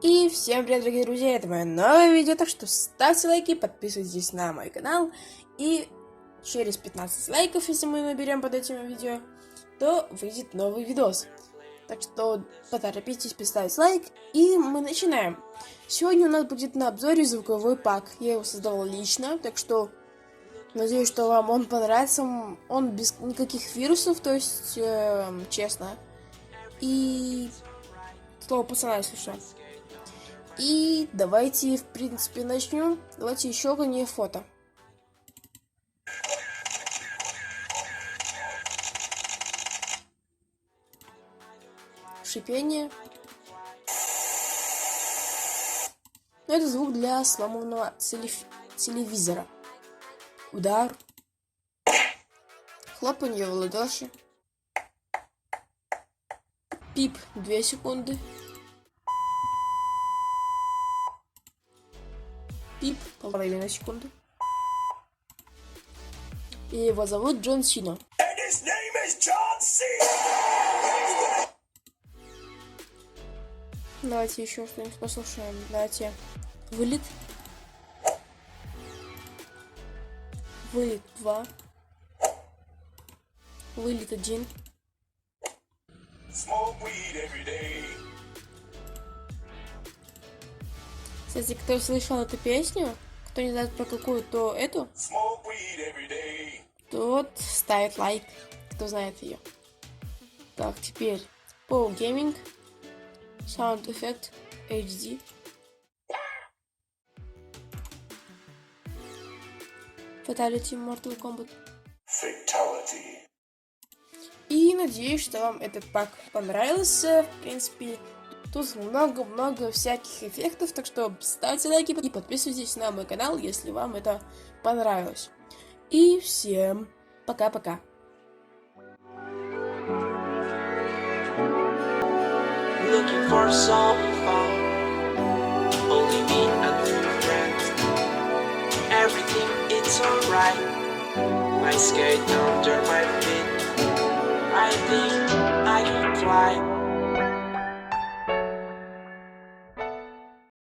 И всем привет, дорогие друзья, это мое новое видео, так что ставьте лайки, подписывайтесь на мой канал, и через 15 лайков, если мы наберем под этим видео, то выйдет новый видос. Так что поторопитесь поставить лайк, и мы начинаем. Сегодня у нас будет на обзоре звуковой пак, я его создавал лично, так что надеюсь, что вам он понравится, он без никаких вирусов, то есть честно. И слово пацана, если что. И давайте, в принципе, начнем. Давайте еще гони фото. Шипение. Но это звук для сломанного телевизора. Удар. Хлопанье в ладоши. Пип 2 секунды. Пип 1,5 секунды. И его зовут Джон Сина. Давайте еще что-нибудь послушаем. Давайте. Вылет. Вылет 2. Вылет 1. Кстати, кто слышал эту песню, кто не знает про какую-то эту, тот ставит лайк, кто знает ее. Так, теперь Pow Gaming, Sound Effect HD. Fatality Mortal Kombat. Fatality. И надеюсь, что вам этот пак понравился. В принципе, тут много-много всяких эффектов, так что ставьте лайки и подписывайтесь на мой канал, если вам это понравилось. И всем пока-пока. Looking for some fun, only me and 3 friends. Everything it's alright. My skate under my feet. I think I can fly.